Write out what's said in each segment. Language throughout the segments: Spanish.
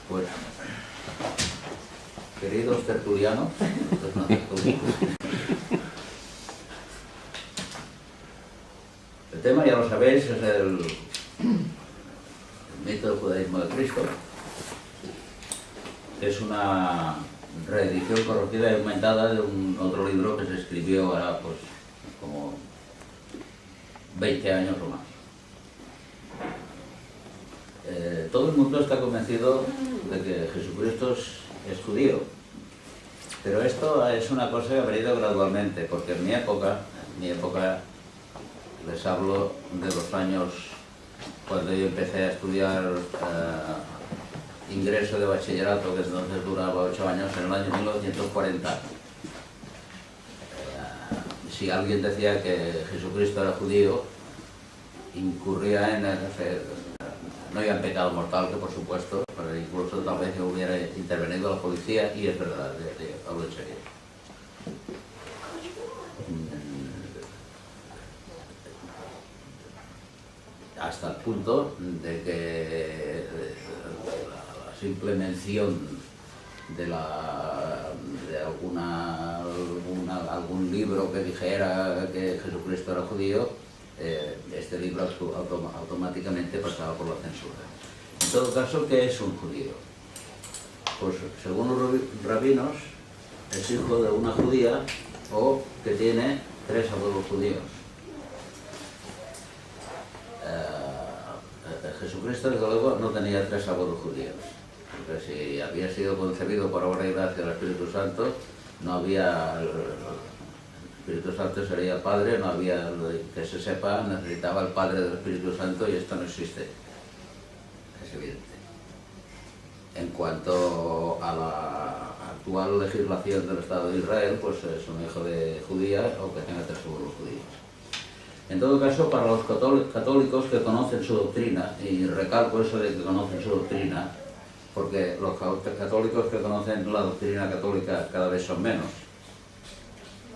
Pues, queridos tertulianos, el tema, ya lo sabéis, es el mito del judaísmo de Cristo. Es una reedición corregida y aumentada de un otro libro que se escribió ahora, pues, como 20 años o más. Todo el mundo está convencido de que Jesucristo es judío, pero esto es una cosa que ha venido gradualmente, porque en mi época, les hablo de los años cuando yo empecé a estudiar ingreso de bachillerato, que entonces duraba 8 años, en el año 1940. Si alguien decía que Jesucristo era judío, incurría en no iba en pecado mortal, que por supuesto, pero incluso tal vez hubiera intervenido la policía, y es verdad, hablo en serio. Hasta el punto de que la simple mención de algún libro que dijera que Jesucristo era judío, este libro automáticamente pasaba por la censura. En todo caso, ¿qué es un judío? Pues según los rabinos, es hijo de una judía o que tiene 3 abuelos judíos. Jesucristo, desde luego, no tenía 3 abuelos judíos, porque si había sido concebido por obra y gracia del Espíritu Santo, no había... El Espíritu Santo sería el Padre, no había, que se sepa, necesitaba el Padre del Espíritu Santo, y esto no existe. Es evidente. En cuanto a la actual legislación del Estado de Israel, pues es un hijo de judía o que tenga 3 abuelos judíos. En todo caso, para los católicos que conocen su doctrina, y recalco eso de que conocen su doctrina, porque los católicos que conocen la doctrina católica cada vez son menos,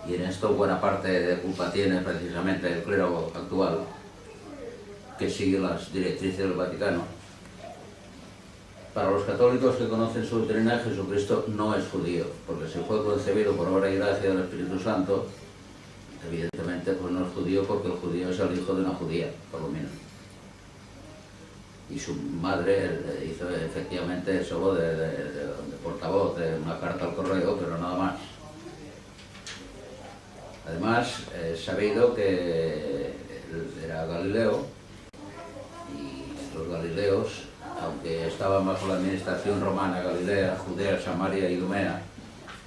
y en esto buena parte de culpa tiene precisamente el clero actual, que sigue las directrices del Vaticano. Para los católicos que conocen su doctrina, Jesucristo no es judío, porque si fue concebido por obra y gracia del Espíritu Santo, evidentemente pues no es judío, porque el judío es el hijo de una judía, por lo menos. Y su madre hizo efectivamente eso de portavoz de una carta al correo, pero nada más. Además, es sabido que él era galileo, y los galileos, aunque estaban bajo la administración romana, Galilea, Judea, Samaria y Idumea,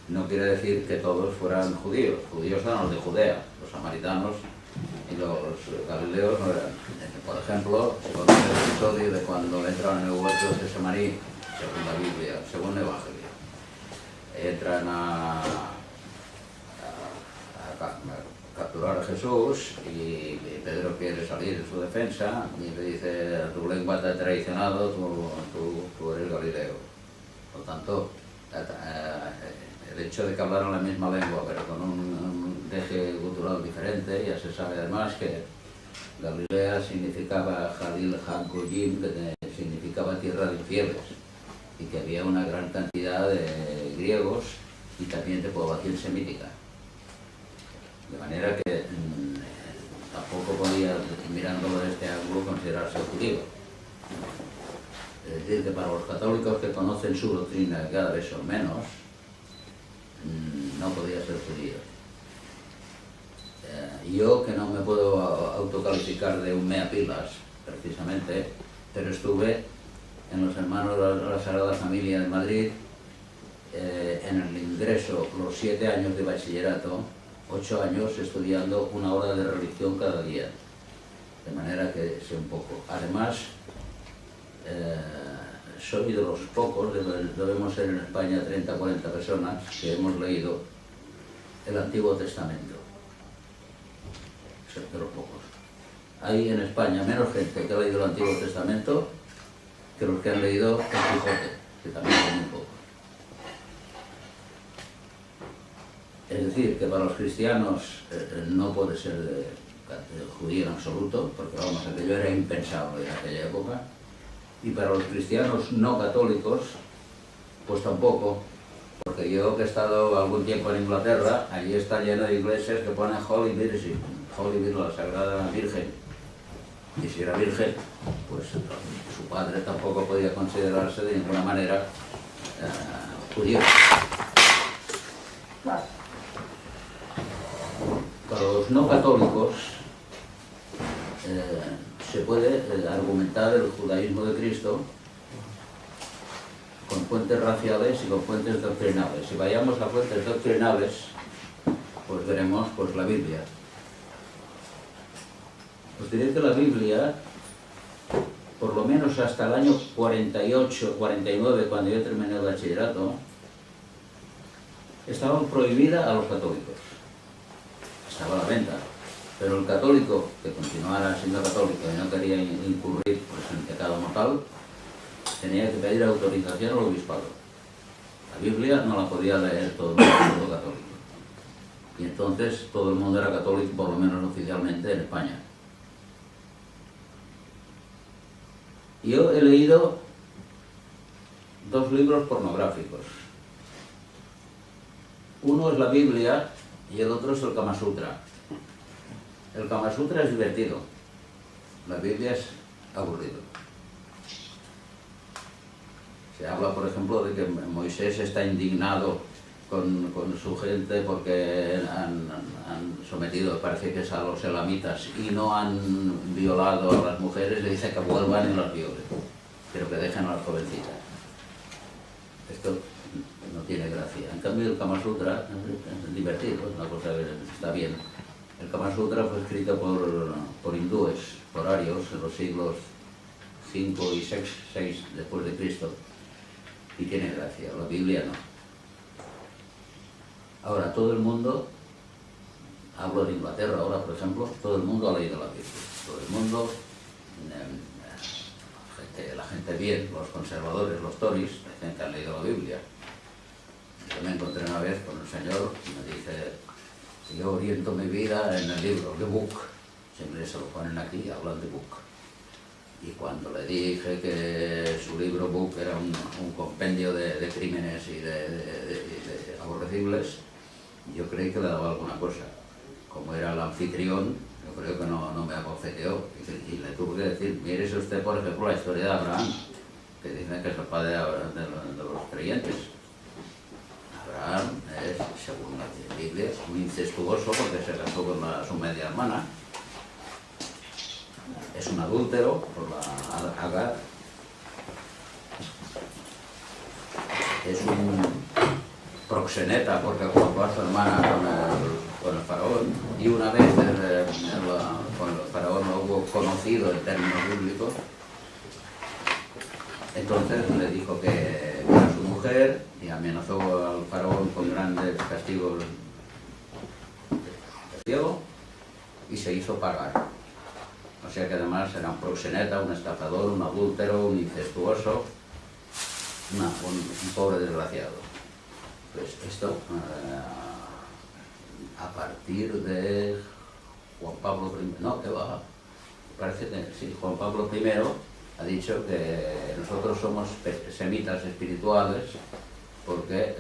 no quiere decir que todos fueran judíos. Judíos eran los de Judea, los samaritanos, y los galileos no eran. Por ejemplo, se conoce el episodio de cuando entran en el huerto de Samarí, según la Biblia, según el Evangelio. Entran a capturar a Jesús, y Pedro quiere salir en su defensa y le dice: tu lengua te ha traicionado, tú eres galileo. Por tanto, el hecho de que hablaran la misma lengua pero con un deje cultural diferente, ya se sabe además que Galilea significaba Jalil HaGoyim, que significaba tierra de infieles, y que había una gran cantidad de griegos y también de población semítica. De manera que tampoco podía, mirándolo de este ángulo, considerarse judío. Es decir, que para los católicos que conocen su doctrina, que cada vez son menos, no podía ser judío. Yo, que no me puedo autocalificar de un mea pilas, precisamente, pero estuve en los Hermanos de la Sagrada Familia de Madrid, en el ingreso, los 7 años de bachillerato, 8 años estudiando 1 hora de religión cada día, de manera que sé un poco. Además, soy de los pocos, debemos ser en España 30 o 40 personas, que hemos leído el Antiguo Testamento. Soy de los pocos. Hay en España menos gente que ha leído el Antiguo Testamento que los que han leído el Quijote, que también son muy pocos. Es decir, que para los cristianos no puede ser judío en absoluto, porque vamos, aquello era impensable en aquella época, y para los cristianos no católicos Pues tampoco, porque yo que he estado algún tiempo en Inglaterra, allí está lleno de iglesias que ponen Holy Virgin, Holy Virgin, la Sagrada Virgen. Y si era virgen, pues su padre tampoco podía considerarse de ninguna manera judío. Para los no católicos se puede argumentar el judaísmo de Cristo con fuentes raciales y con fuentes doctrinales. Si vayamos a fuentes doctrinales, pues veremos pues, la Biblia. Os diré que la Biblia, por lo menos hasta el año 48, 49, cuando yo terminé el bachillerato, estaba prohibida a los católicos. Estaba a la venta. Pero el católico, que continuara siendo católico y no quería incurrir pues, en pecado mortal, tenía que pedir autorización al obispado. La Biblia no la podía leer todo el mundo católico. Y entonces todo el mundo era católico, por lo menos oficialmente, en España. Yo he leído 2 libros pornográficos. Uno es la Biblia y el otro es el Kama Sutra. El Kama Sutra es divertido, la Biblia es aburrido. Se habla, por ejemplo, de que Moisés está indignado con su gente porque han sometido, parece que es a los elamitas, y no han violado a las mujeres, le dice que vuelvan y las violen, pero que dejen a las jovencitas. Esto no tiene gracia. En cambio, el Kama Sutra es divertido, es una cosa que está bien. El Kama Sutra fue escrito por hindúes, por arios, en los siglos V y VI después de Cristo, y tiene gracia. La Biblia no. Ahora, todo el mundo, hablo de Inglaterra ahora, por ejemplo, todo el mundo ha leído la Biblia. Todo el mundo, la gente bien, los conservadores, los tories, dicen que han leído la Biblia. Yo me encontré una vez con un señor y me dice: yo oriento mi vida en el libro, The Book. Siempre se lo ponen aquí, hablan de Book. Y cuando le dije que su libro Book era un compendio de crímenes y de aborrecibles, yo creí que le daba alguna cosa. Como era el anfitrión, yo creo que no me abofeteó. Y le tuve que decir: mírese usted, por ejemplo, la historia de Abraham, que dicen que es el padre de los creyentes. Abraham es, según la Biblia, un incestuoso porque se casó con su media hermana. Es un adúltero por la Agar. Es un proxeneta porque colocó a su hermana con el faraón. Y una vez con el faraón lo hubo conocido en términos bíblicos, entonces le dijo que era su mujer y amenazó al faraón con grandes castigos de ciego y se hizo pagar. O sea que además era un proxeneta, un estafador, un adúltero, un incestuoso, un pobre desgraciado. Pues esto, a partir de Juan Pablo I, no, que va, parece que sí, Juan Pablo I ha dicho que nosotros somos semitas espirituales porque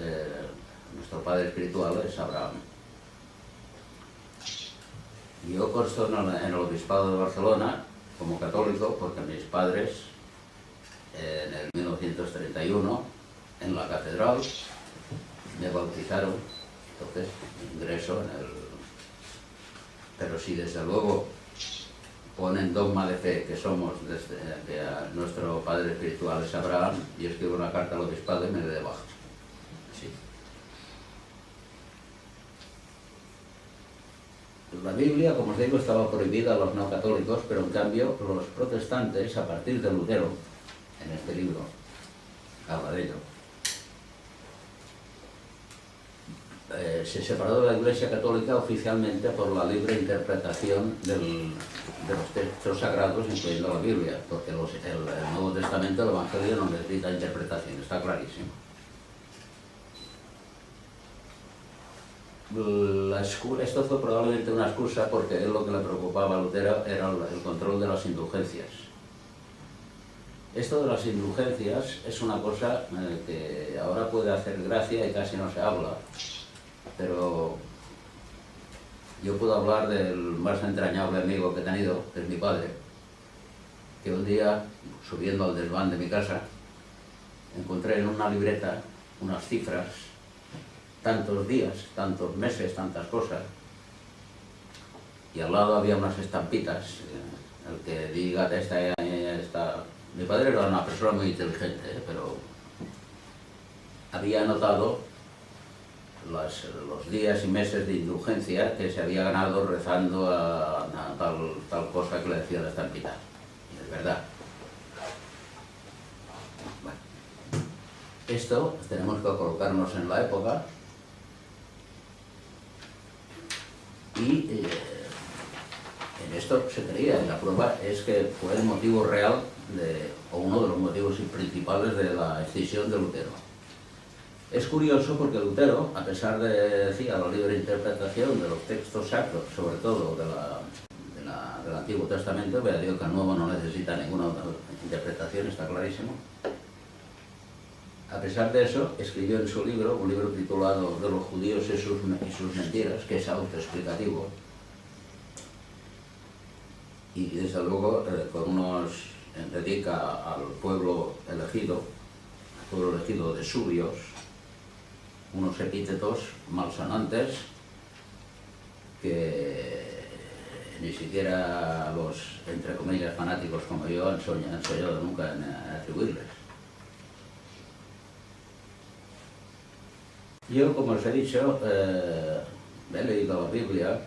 nuestro padre espiritual es Abraham. Yo consto en el Obispado de Barcelona como católico porque mis padres en el 1931 en la catedral me bautizaron, entonces ingreso en el... Pero si desde luego ponen dogma de fe que somos que nuestro padre espiritual es Abraham, y escribo una carta al Obispado y me doy de baja. Sí. La Biblia, como os digo, estaba prohibida a los no católicos, pero en cambio los protestantes, a partir de Lutero, en este libro, habla de ello, se separó de la Iglesia Católica oficialmente por la libre interpretación de los textos sagrados, incluyendo la Biblia, porque el Nuevo Testamento, el Evangelio, no necesita interpretación, está clarísimo. Esto fue probablemente una excusa porque él lo que le preocupaba a Lutero era el control de las indulgencias. Esto de las indulgencias es una cosa que ahora puede hacer gracia y casi no se habla, pero yo puedo hablar del más entrañable amigo que he tenido, que es mi padre, que un día, subiendo al desván de mi casa, encontré en una libreta unas cifras, tantos días, tantos meses, tantas cosas, y al lado había unas estampitas, el que diga esta. Mi padre era una persona muy inteligente, pero había anotado los días y meses de indulgencia que se había ganado rezando a tal cosa que le decía la estampita. Y es verdad. Bueno, esto tenemos que colocarnos en la época y en esto se creía, y la prueba es que fue el motivo real, o uno de los motivos principales de la escisión de Lutero. Es curioso porque Lutero, a pesar de, decía, la libre interpretación de los textos sacros, sobre todo del Antiguo Testamento, vea, digo que el Nuevo no necesita ninguna interpretación, está clarísimo. A pesar de eso, escribió en su libro, un libro titulado De los judíos y sus mentiras, que es autoexplicativo, y desde luego dedica al pueblo elegido de Subios, unos epítetos malsonantes que ni siquiera los, entre comillas, fanáticos como yo han soñado nunca en atribuirles. Yo, como os he dicho, he leído la Biblia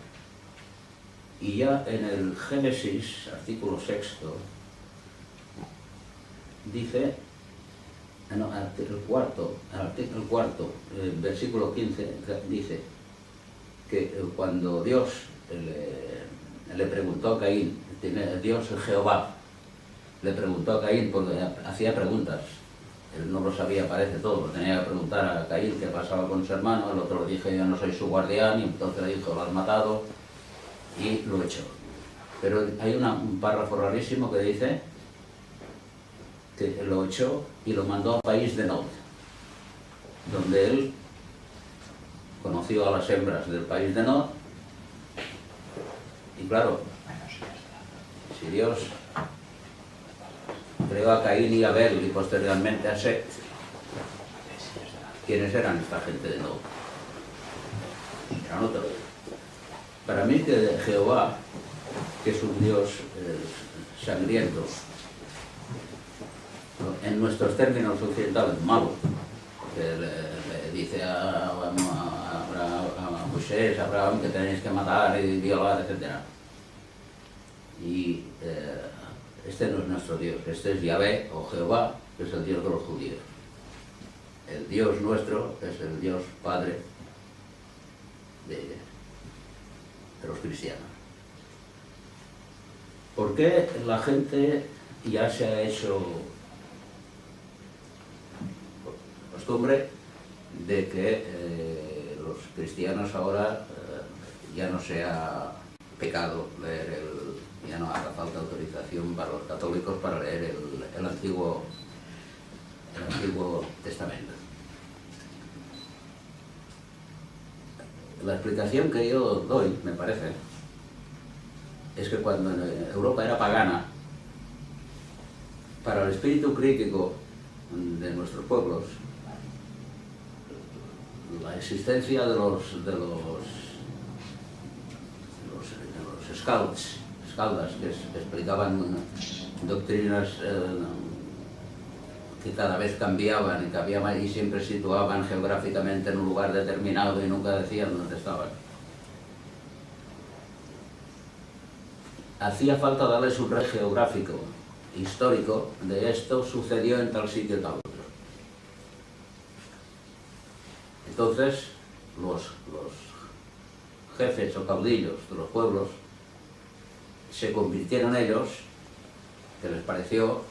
y ya en el Génesis, artículo 6, dice, artículo cuarto, versículo 15, dice que cuando Dios le preguntó a Caín, Dios Jehová, le preguntó a Caín, porque hacía preguntas, él no lo sabía, parece todo, le tenía que preguntar a Caín qué pasaba con su hermano, el otro le dije, yo no soy su guardián, y entonces le dijo, lo has matado, y lo echó. Pero hay un párrafo rarísimo que dice que lo echó y lo mandó al país de Nod, donde él conoció a las hembras del país de Nod, y claro, si Dios creó a Caín y a Abel y posteriormente a Set, ¿quiénes eran esta gente de Nod? Eran otros. Para mí que Jehová, que es un Dios sangriento, en nuestros términos occidentales, malo, que le dice a Moisés, a Abraham, que tenéis que matar y violar, etc. Y este no es nuestro Dios, este es Yahvé o Jehová, que es el Dios de los judíos. El Dios nuestro es el Dios Padre de los cristianos. ¿Por qué la gente ya se ha hecho costumbre de que los cristianos ahora ya no sea pecado leer ya no haga falta autorización para los católicos para leer el Antiguo Testamento? La explicación que yo doy, me parece, es que cuando Europa era pagana, para el espíritu crítico de nuestros pueblos, la existencia de los escaldas, que explicaban doctrinas que cada vez cambiaban y siempre situaban geográficamente en un lugar determinado y nunca decían dónde estaban. Hacía falta darles un red geográfico, histórico, de esto sucedió en tal sitio y tal otro. Entonces, los jefes o caudillos de los pueblos se convirtieron ellos, que les pareció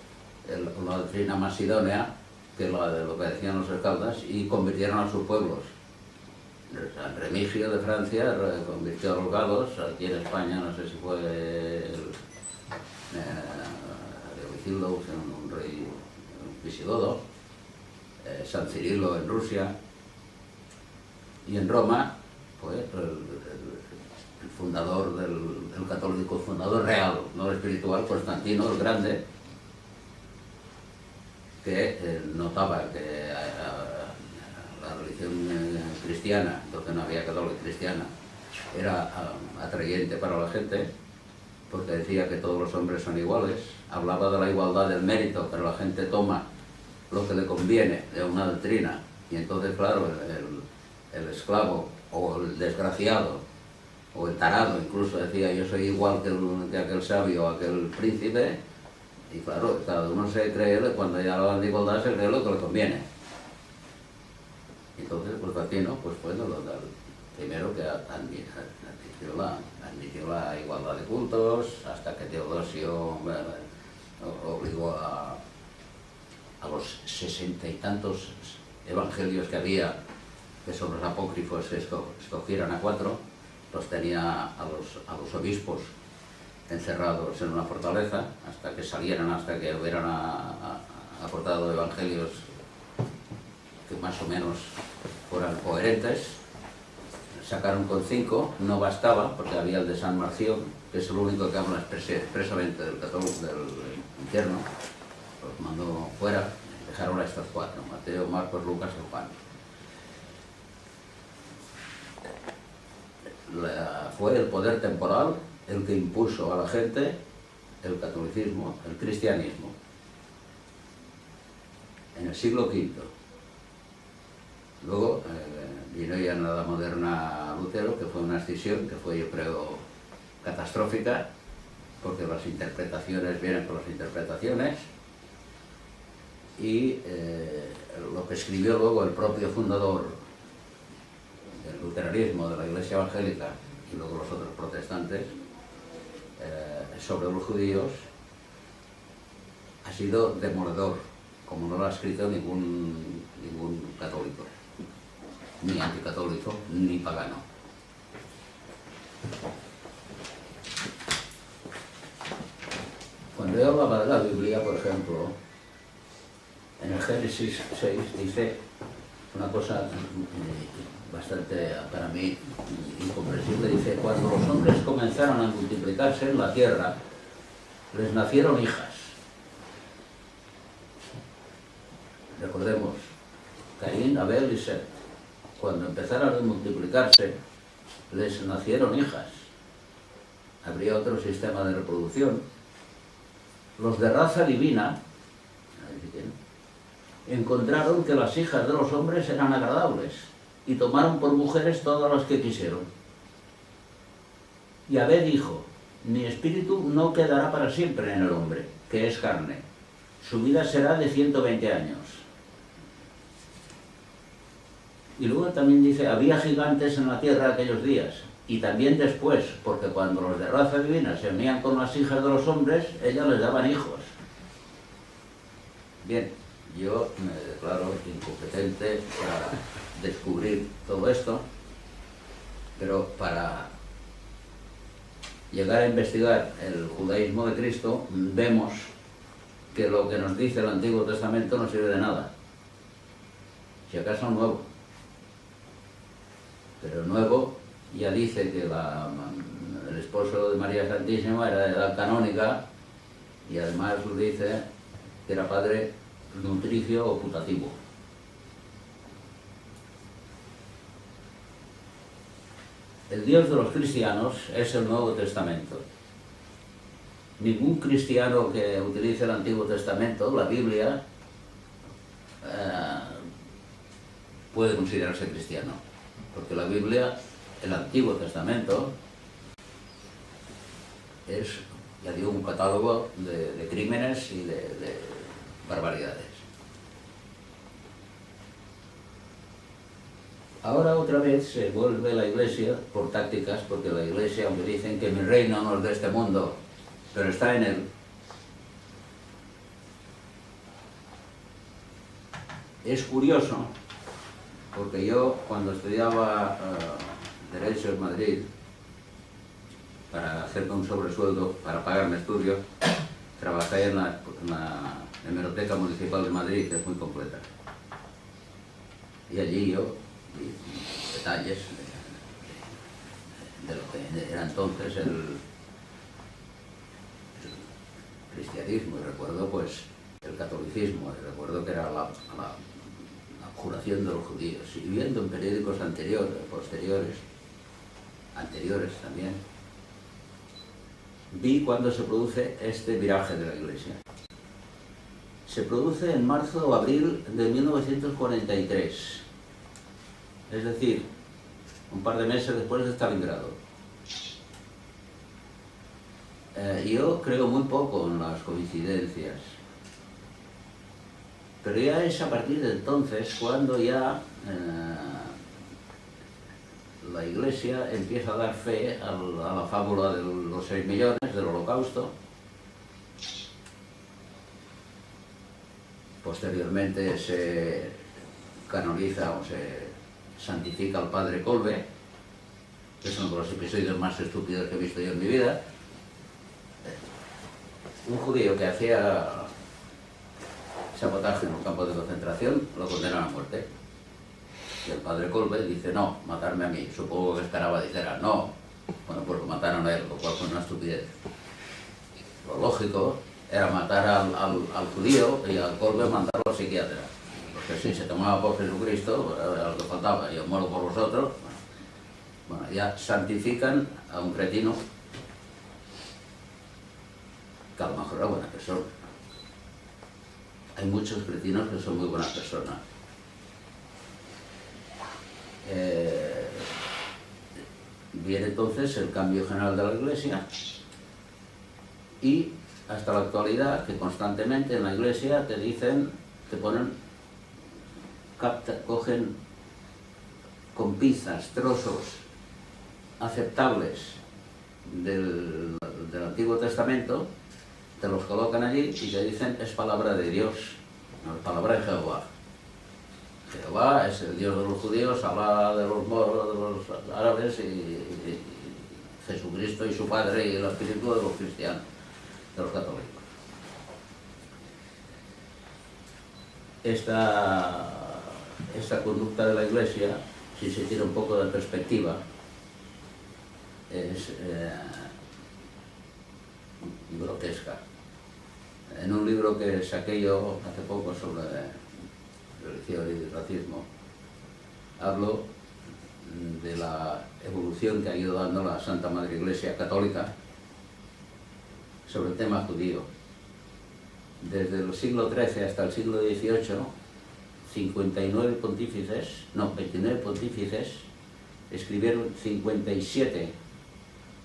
la doctrina más idónea que la de lo que decían los escaldas, y convirtieron a sus pueblos. San Remigio de Francia convirtió a los galos, aquí en España no sé si fue Hermenegildo, un rey visigodo, San Cirilo en Rusia, y en Roma, pues el fundador del católico, el fundador real, no espiritual, Constantino el Grande, que notaba que la religión cristiana, entonces no había católica cristiana, era atrayente para la gente, porque decía que todos los hombres son iguales, hablaba de la igualdad del mérito, pero la gente toma lo que le conviene de una doctrina, y entonces, claro, el esclavo o el desgraciado o el tarado incluso decía yo soy igual que aquel sabio o aquel príncipe, y claro, cada uno se cree, cuando ya hablan de igualdad se cree lo que le conviene. Entonces Constantino pues fue el primero que admitió la igualdad de cultos, hasta que Teodosio obligó a los 60 y tantos evangelios que había, que son los apócrifos, que escogieran a 4, los tenía a los obispos encerrados en una fortaleza hasta que salieran, hasta que hubieran aportado evangelios que más o menos fueran coherentes. Sacaron con 5, no bastaba, porque había el de San Marción, que es el único que habla expresamente del católico, del infierno, los mandó fuera, dejaron a estos 4, Mateo, Marcos, Lucas y Juan. Fue el poder temporal el que impuso a la gente el catolicismo, el cristianismo, en el siglo V. Luego vino ya en la Edad Moderna Lutero, que fue una escisión que fue, yo creo, catastrófica, porque las interpretaciones vienen por las interpretaciones, y lo que escribió luego el propio fundador del luteranismo, de la Iglesia Evangélica, y luego los otros protestantes, sobre los judíos, ha sido demoledor, como no lo ha escrito ningún católico, ni anticatólico, ni pagano. Cuando yo hablaba de la Biblia, por ejemplo, en el Génesis 6 dice una cosa bastante, para mí, incomprensible. Dice, cuando los hombres comenzaron a multiplicarse en la tierra, les nacieron hijas. Recordemos, Caín, Abel y Set. Cuando empezaron a multiplicarse, les nacieron hijas. Habría otro sistema de reproducción. Los de raza divina encontraron que las hijas de los hombres eran agradables y tomaron por mujeres todas las que quisieron. Yahvé dijo, mi espíritu no quedará para siempre en el hombre, que es carne. Su vida será de 120 años. Y luego también dice, había gigantes en la tierra aquellos días, y también después, porque cuando los de raza divina se unían con las hijas de los hombres, ellas les daban hijos. Bien, yo me declaro incompetente para descubrir todo esto, pero para llegar a investigar el judaísmo de Cristo, vemos que lo que nos dice el Antiguo Testamento no sirve de nada, si acaso nuevo. Pero nuevo ya dice que el esposo de María Santísima era de edad canónica, y además dice que era padre nutricio o putativo. El Dios de los cristianos es el Nuevo Testamento. Ningún cristiano que utilice el Antiguo Testamento, la Biblia, puede considerarse cristiano, porque la Biblia, el Antiguo Testamento, es, ya digo, un catálogo de crímenes y de barbaridades. Ahora otra vez se vuelve la Iglesia por tácticas, porque la Iglesia, aunque dicen que mi reino no es de este mundo, pero está en él. Es curioso, porque yo cuando estudiaba Derecho en Madrid, para hacerme un sobresueldo, para pagar mi estudio, trabajé en la Hemeroteca Municipal de Madrid, que es muy completa. Y allí yo vi detalles de lo que era entonces el cristianismo, y recuerdo pues el catolicismo, y recuerdo que era la abjuración de los judíos, y viendo en periódicos posteriores, anteriores también, vi cuando se produce este viraje de la Iglesia. Se produce en marzo o abril de 1943, es decir, un par de meses después de Stalingrado. Yo creo muy poco en las coincidencias, pero ya es a partir de entonces cuando ya la Iglesia empieza a dar fe a la fábula de los 6 millones del Holocausto. Posteriormente se canoniza o se santifica al padre Kolbe, que es uno de los episodios más estúpidos que he visto yo en mi vida. Un judío que hacía sabotaje en un campo de concentración lo condenan a muerte. Y el padre Kolbe dice, no, matarme a mí. Supongo que esperaba, dijera, no. Bueno, pues lo mataron a él, lo cual fue una estupidez. Lo lógico era matar al judío y al Kolbe mandarlo al psiquiatra. Porque si se tomaba por Jesucristo, era lo que faltaba, yo muero por vosotros. Bueno, ya santifican a un cretino que a lo mejor era buena persona. Hay muchos cretinos que son muy buenas personas. Viene entonces el cambio general de la Iglesia y hasta la actualidad que constantemente en la Iglesia te dicen, te ponen, cogen con pinzas trozos aceptables del Antiguo Testamento, te los colocan allí y te dicen es palabra de Dios, no es palabra de Jehová. Jehová es el Dios de los judíos, Alá de los moros, de los árabes, y Jesucristo y su Padre y el Espíritu de los cristianos, de los católicos. Esta conducta de la Iglesia, si se tiene un poco de perspectiva, es grotesca. En un libro que saqué yo hace poco sobre religión y racismo, hablo de la evolución que ha ido dando la Santa Madre Iglesia Católica sobre el tema judío. Desde el siglo XIII hasta el siglo XVIII, 29 pontífices escribieron 57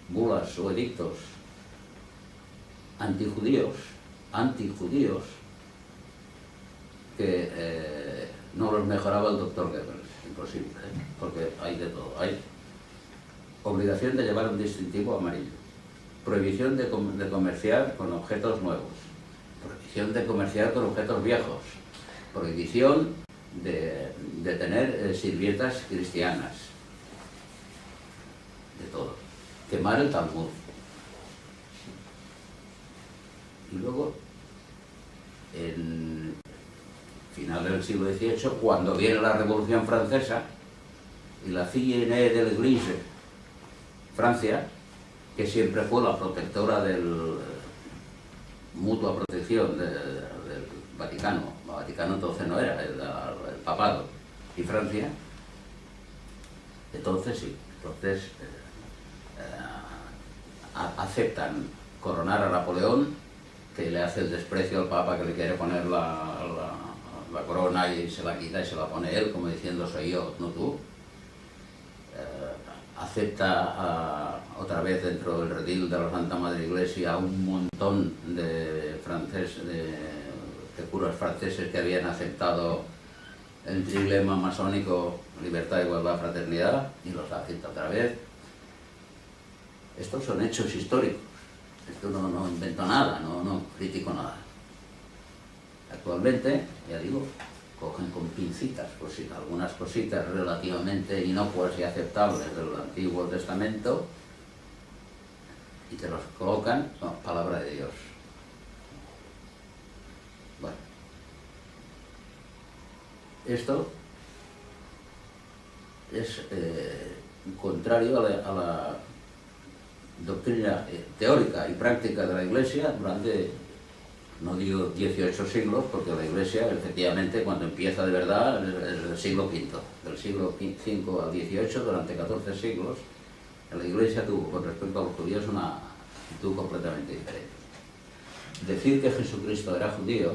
bulas o edictos antijudíos, que no los mejoraba el doctor Goebbels, imposible, porque hay de todo. Hay obligación de llevar un distintivo amarillo, prohibición de comerciar con objetos nuevos, prohibición de comerciar con objetos viejos, prohibición de tener sirvietas cristianas, de todo, quemar el Talmud. Y luego, en finales del siglo XVIII, cuando viene la Revolución Francesa y la fille aînée de l'Église, Francia, que siempre fue la protectora del mutua protección del Vaticano. El Vaticano entonces no era, el papado, y Francia, entonces sí, aceptan coronar a Napoleón, que le hace el desprecio al Papa, que le quiere poner la corona y se la quita y se la pone él, como diciendo soy yo, no tú. Acepta otra vez dentro del redil de la Santa Madre Iglesia a un montón de curas franceses que habían aceptado el trilema masónico libertad, igualdad, fraternidad, y los acepta otra vez. Estos son hechos históricos. Esto no invento nada, no critico nada. Actualmente, ya digo, cogen con pincitas algunas cositas relativamente inocuas y aceptables del Antiguo Testamento y te los colocan con palabra de Dios. Esto es contrario a la doctrina teórica y práctica de la Iglesia durante, no digo 18 siglos, porque la Iglesia, efectivamente, cuando empieza de verdad, es del siglo V. Del siglo V al XVIII, durante 14 siglos, la Iglesia tuvo, con respecto a los judíos, una actitud completamente diferente. Decir que Jesucristo era judío,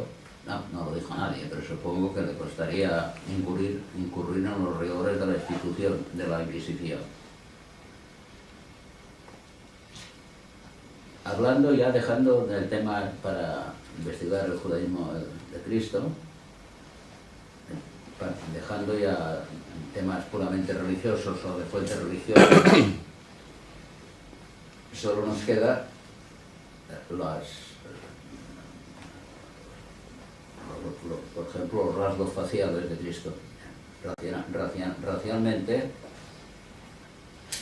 no lo dijo nadie, pero supongo que le costaría incurrir en los rigores de la institución de la Inquisición. Hablando ya, dejando el tema para investigar el judaísmo de Cristo, dejando ya temas puramente religiosos o de fuentes religiosas, solo nos queda por ejemplo, los rasgos faciales de Cristo. Racialmente,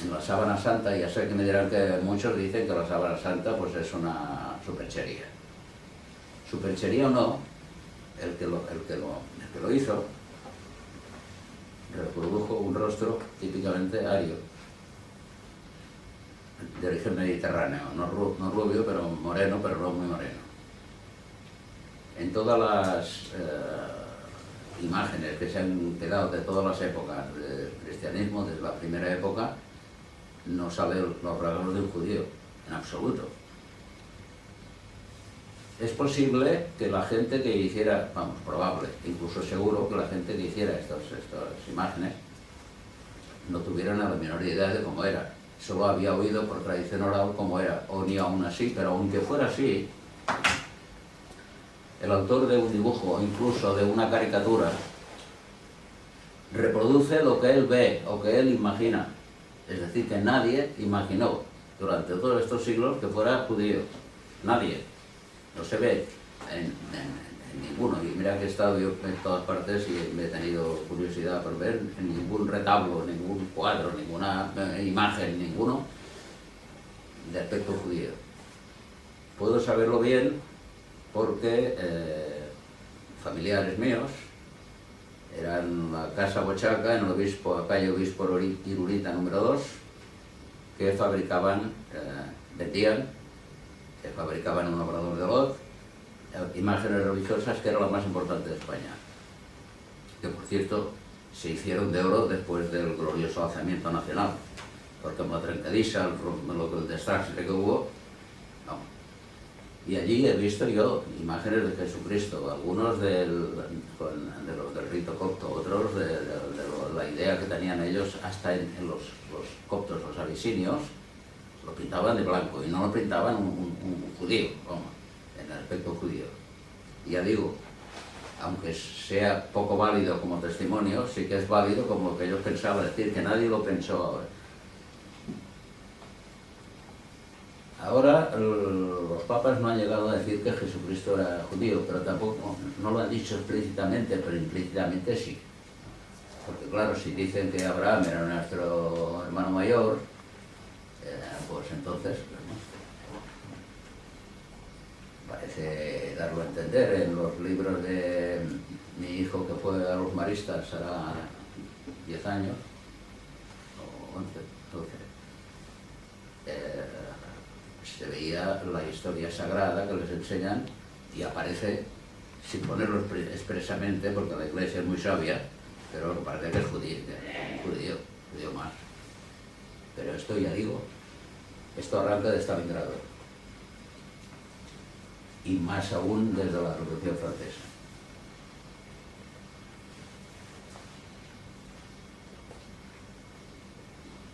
en la sábana santa, ya sé que me dirán que muchos dicen que la sábana santa pues es una superchería. Superchería o no, el que lo hizo reprodujo un rostro típicamente ario, de origen mediterráneo, no rubio, pero moreno, pero no muy moreno. En todas las imágenes que se han quedado de todas las épocas del cristianismo, desde la primera época, no salen los rasgos de un judío, en absoluto. Es posible que la gente que hiciera, vamos, probable, incluso seguro que la gente que hiciera estas imágenes no tuvieran la menor idea de cómo era. Solo había oído por tradición oral cómo era, o ni aún así, pero aunque fuera así, el autor de un dibujo o incluso de una caricatura reproduce lo que él ve o que él imagina. Es decir, que nadie imaginó durante todos estos siglos que fuera judío. Nadie. No se ve en ninguno. Y mira que he estado yo en todas partes y me he tenido curiosidad por ver en ningún retablo, ningún cuadro, ninguna imagen, ninguno de aspecto judío. Puedo saberlo bien porque familiares míos eran la Casa Bochaca, en el calle Obispo Irurita número 2, que fabricaban, fabricaban en un obrador de Lot imágenes religiosas, que era la más importante de España, que por cierto se hicieron de oro después del glorioso alzamiento nacional, porque en la trencadissa, el desastre que hubo, no. Y allí he visto yo imágenes de Jesucristo, algunos de los del rito copto, otros de la idea que tenían ellos, hasta en los coptos, los abisinios, lo pintaban de blanco y no lo pintaban un judío, vamos, en el aspecto judío. Y ya digo, aunque sea poco válido como testimonio, sí que es válido como lo que ellos pensaban, es decir, que nadie lo pensó ahora. Ahora los papas no han llegado a decir que Jesucristo era judío, pero tampoco, no lo han dicho explícitamente, pero implícitamente sí. Porque claro, si dicen que Abraham era nuestro hermano mayor, pues entonces, parece darlo a entender en los libros de mi hijo que fue a los maristas, hará 10 años, o 11, 12. Se veía la historia sagrada que les enseñan y aparece, sin ponerlo expresamente, porque la Iglesia es muy sabia, pero parece que es judío más. Pero esto, ya digo, esto arranca de Stalingrado, y más aún desde la Revolución Francesa.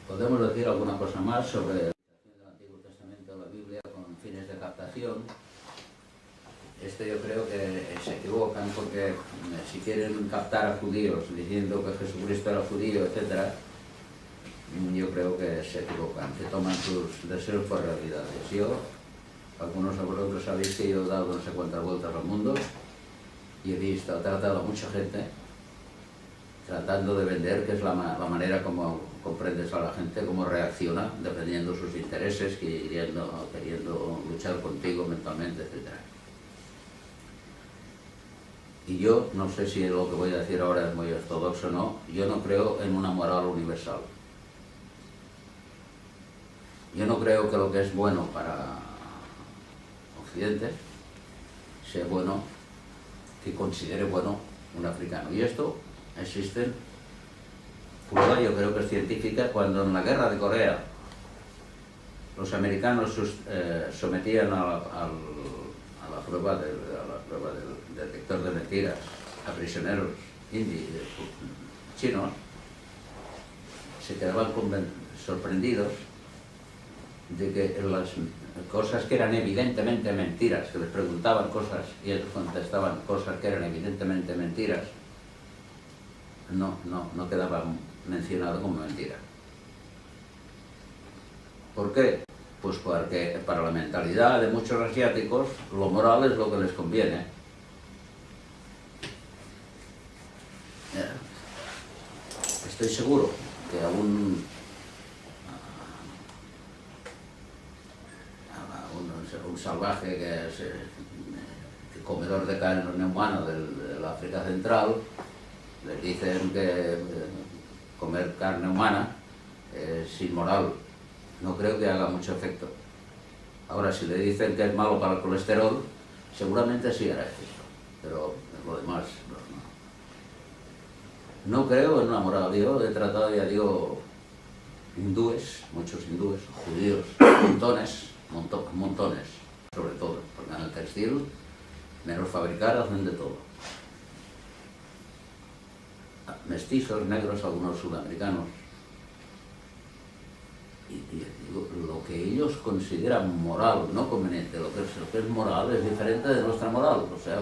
Podemos decir alguna cosa más sobre la aplicación del Antiguo Testamento de la Biblia con fines de captación. Yo creo que se equivocan, porque si quieren captar a judíos diciendo que Jesucristo era judío, etc., yo creo que se equivocan, que toman sus deseos por realidades. Algunos de vosotros sabéis que yo he dado no sé cuántas vueltas al mundo y he tratado a mucha gente tratando de vender, que es la manera como comprendes a la gente, cómo reacciona dependiendo sus intereses, queriendo luchar contigo mentalmente, etc. Y yo, no sé si lo que voy a decir ahora es muy ortodoxo o no, yo no creo en una moral universal. Yo no creo que lo que es bueno para Occidente sea bueno, que considere bueno un africano. Y esto existen prueba, yo creo que es científica, cuando en la guerra de Corea los americanos sometían a la prueba del detector de mentiras a prisioneros chinos, se quedaban sorprendidos de que las cosas que eran evidentemente mentiras, que les preguntaban cosas y ellos contestaban cosas que eran evidentemente mentiras, no quedaban mencionado como mentira. ¿Por qué? Pues porque para la mentalidad de muchos asiáticos lo moral es lo que les conviene. Estoy seguro que a un salvaje que es comedor de carne humana del África Central, les dicen que comer carne humana es inmoral. No creo que haga mucho efecto. Ahora, si le dicen que es malo para el colesterol, seguramente sí hará efecto, pero lo demás no creo en una moral. Yo he tratado, ya digo, hindúes, muchos hindúes, judíos, montones, sobre todo, porque en el textil, menos fabricar, hacen de todo. Mestizos, negros, algunos sudamericanos. Y digo, lo que ellos consideran moral, no conveniente, lo que es moral es diferente de nuestra moral. O sea,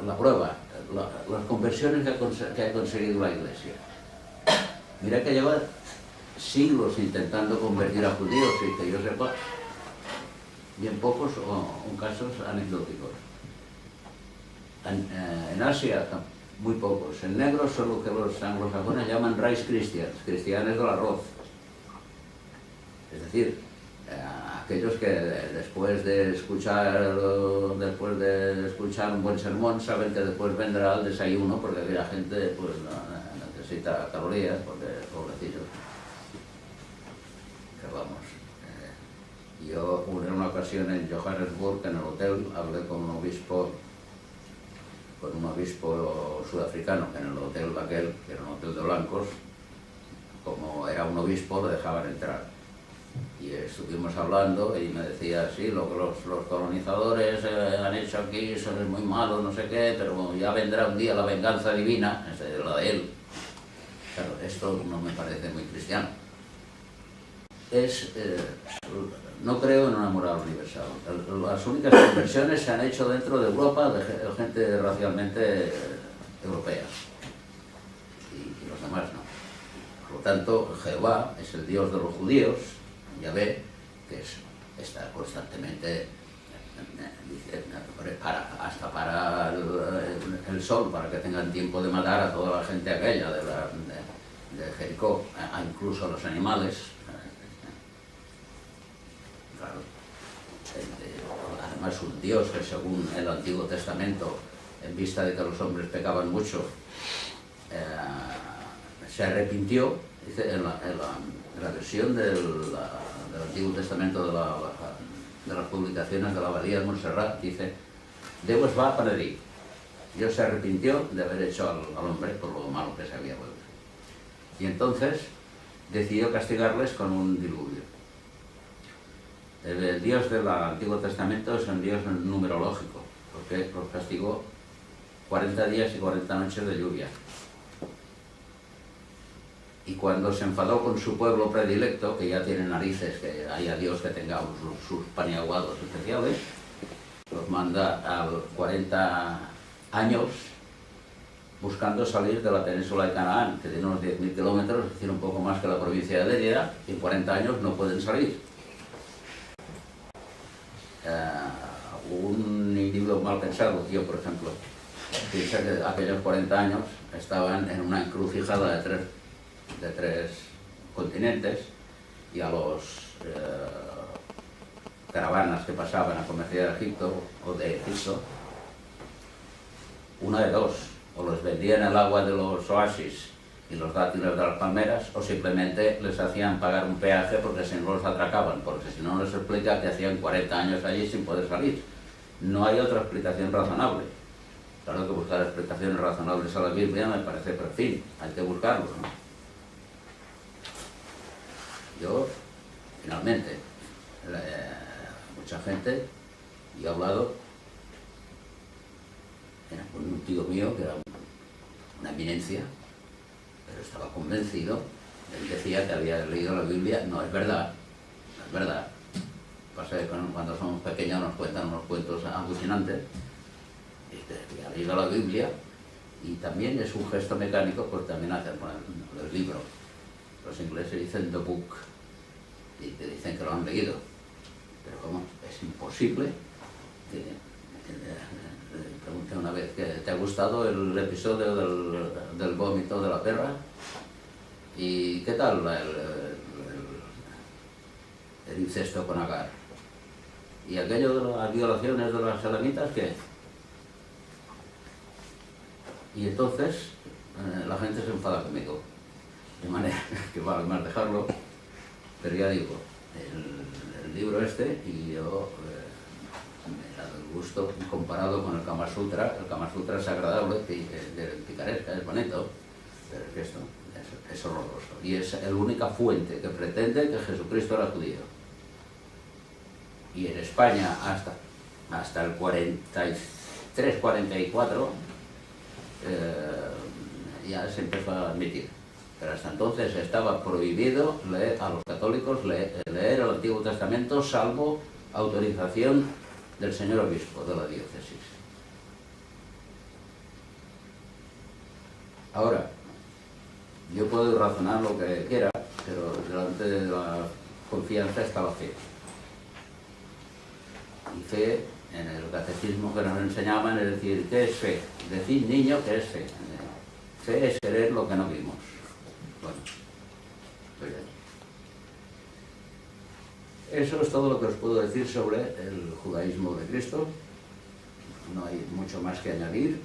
la prueba, las conversiones que ha conseguido la Iglesia. Mira que lleva siglos intentando convertir a judíos y que yo sepa, bien pocos o casos anecdóticos. En Asia, muy pocos. En negros son lo que los anglosajones llaman rice Christians, cristianos del arroz. Es decir, aquellos que después de escuchar un buen sermón saben que después vendrá el desayuno, porque aquella gente pues, necesita calorías, porque pobrecillos. Que vamos. Yo en una ocasión en Johannesburg, en el hotel, hablé con un obispo sudafricano, que en el hotel aquel, que era un hotel de blancos, como era un obispo, le dejaban entrar. Y estuvimos hablando y me decía, sí, lo que los colonizadores han hecho aquí son muy malos, no sé qué, pero ya vendrá un día la venganza divina, es la de él. Claro, esto no me parece muy cristiano. No creo en una moral universal. Las únicas conversiones se han hecho dentro de Europa de gente racialmente europea. Y los demás no. Por lo tanto, Jehová es el Dios de los judíos, Yahvé, que está constantemente, hasta para el sol, para que tengan tiempo de matar a toda la gente aquella de Jericó, incluso a los animales. Claro. Además, un Dios que según el Antiguo Testamento, en vista de que los hombres pecaban mucho, se arrepintió. Dice en la versión del Antiguo Testamento de las publicaciones de la Abadía de Montserrat, dice: Déu es va penedir. Dios se arrepintió de haber hecho al hombre por lo malo que se había vuelto. Y entonces decidió castigarles con un diluvio. El Dios del Antiguo Testamento es un Dios numerológico, porque los castigó 40 días y 40 noches de lluvia. Y cuando se enfadó con su pueblo predilecto, que ya tiene narices, que haya Dios que tenga sus paniaguados especiales, los manda a 40 años buscando salir de la península de Canaán, que tiene unos 10.000 kilómetros, es decir, un poco más que la provincia de Lérida, y en 40 años no pueden salir. Un individuo mal pensado, yo por ejemplo, piensa que aquellos 40 años estaban en una encrucijada de tres continentes, y a los caravanas que pasaban a comerciar a Egipto o de Egipto una de dos, o les vendían el agua de los oasis y los dátiles de las palmeras, o simplemente les hacían pagar un peaje porque si no los atracaban, porque si no les explica que hacían 40 años allí sin poder salir. No hay otra explicación razonable. Claro que buscar explicaciones razonables a la Biblia me parece, pero en fin, hay que buscarlo, ¿no? Yo, finalmente, mucha gente, y he hablado con un tío mío que era una eminencia, pero estaba convencido. Él decía que había leído la Biblia. No es verdad, no es verdad. Pasa que cuando somos pequeños nos cuentan unos cuentos alucinantes. Y ha leído la Biblia, y también es un gesto mecánico, pues también hacen el libro. Los ingleses dicen the book, y te dicen que lo han leído. Pero ¿cómo? Es imposible. Pregunté una vez, ¿te ha gustado el episodio del vómito de la perra? ¿Y qué tal el incesto con Agar? ¿Y aquello de las violaciones de las elamitas, qué? Y entonces la gente se enfada conmigo, de manera que vale más dejarlo. Pero ya digo, el libro este, y yo me he dado el gusto comparado con el Kama Sutra. El Kama Sutra es agradable, picaresca, es bonito, pero es que esto es horroroso. Y es la única fuente que pretende que Jesucristo era judío. Y en España hasta el 43-44 ya se empezó a admitir. Pero hasta entonces estaba prohibido a los católicos leer el Antiguo Testamento, salvo autorización del señor obispo de la diócesis. Ahora, yo puedo razonar lo que quiera, pero delante de la confianza está la fe. Y fe, en el catecismo que nos enseñaban, es decir, ¿qué es fe? Decid, niño, ¿qué es fe? Fe es querer lo que no vimos. Bueno, pues eso es todo lo que os puedo decir sobre el judaísmo de Cristo. No hay mucho más que añadir.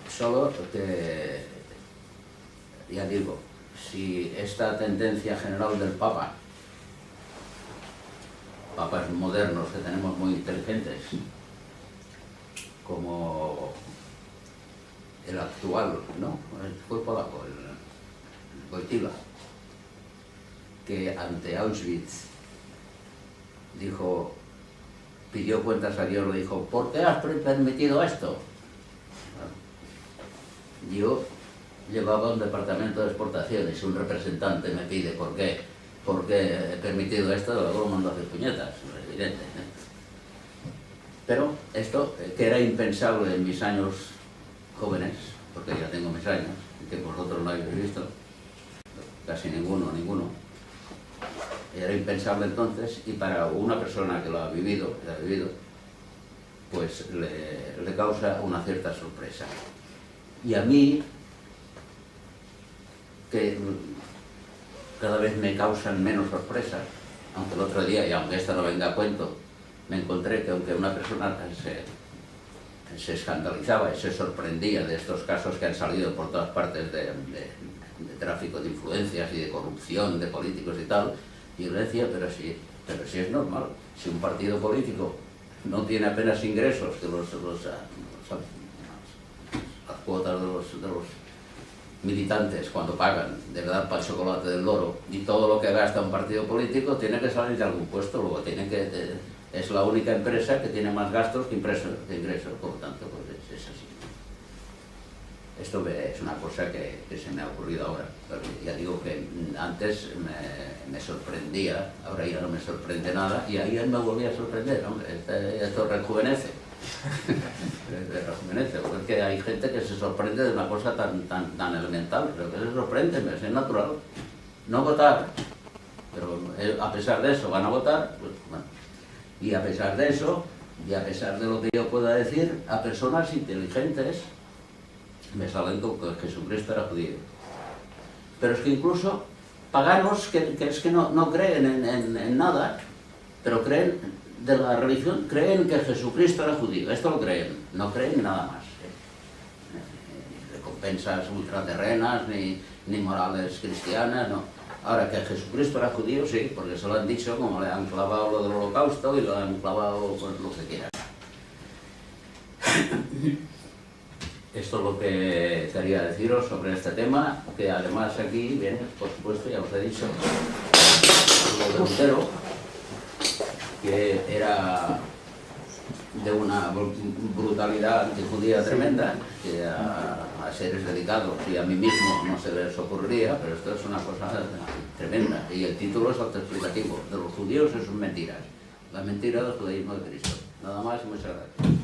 Solo que, ya digo, si esta tendencia general del Papa, papas modernos que tenemos muy inteligentes, como el actual, ¿no? Fue polaco, el Wojtyła, que ante Auschwitz pidió cuentas a Dios, le dijo, ¿por qué has permitido esto? Yo llevaba un departamento de exportaciones, un representante me pide, ¿por qué he permitido esto? Luego lo mando a hacer puñetas, es evidente, ¿eh? Pero esto, que era impensable en mis años jóvenes, porque ya tengo mis años, que vosotros no habéis visto, casi ninguno, era impensable entonces, y para una persona que lo ha vivido, pues le causa una cierta sorpresa. Y a mí, que cada vez me causan menos sorpresas, aunque el otro día, y aunque esto no venga a cuento, me encontré que aunque una persona se escandalizaba y se sorprendía de estos casos que han salido por todas partes de tráfico de influencias y de corrupción de políticos y tal, y yo le decía, pero si es normal, si un partido político no tiene apenas ingresos, que las cuotas de los militantes cuando pagan debe dar para el chocolate del loro, y todo lo que gasta un partido político tiene que salir de algún puesto, luego es la única empresa que tiene más gastos que ingresos, por lo tanto pues es así. Esto es una cosa que se me ha ocurrido ahora, pero ya digo que antes me sorprendía, ahora ya no me sorprende nada, y ayer me volví a sorprender, hombre, esto rejuvenece. Porque es que hay gente que se sorprende de una cosa tan elemental, pero que se sorprende, es natural. No votar, pero a pesar de eso van a votar, pues bueno. Y a pesar de eso, y a pesar de lo que yo pueda decir, a personas inteligentes me salen con que Jesucristo era judío. Pero es que incluso paganos que es que no creen en nada, pero creen de la religión creen que Jesucristo era judío, esto lo creen, no creen nada más. Ni recompensas ultraterrenas, ni morales cristianas, no. Ahora, que Jesucristo era judío, sí, porque se lo han dicho, como le han clavado lo del holocausto y lo han clavado pues, lo que quieran. Esto es lo que quería deciros sobre este tema, que además aquí viene, por supuesto, ya os he dicho, lo de Lutero, que era de una brutalidad antijudía tremenda, que a seres dedicados y a mí mismo no se les ocurriría, pero esto es una cosa tremenda. Y el título es autoexplicativo, de los judíos es mentiras, la mentira del judaísmo de Cristo. Nada más y muchas gracias.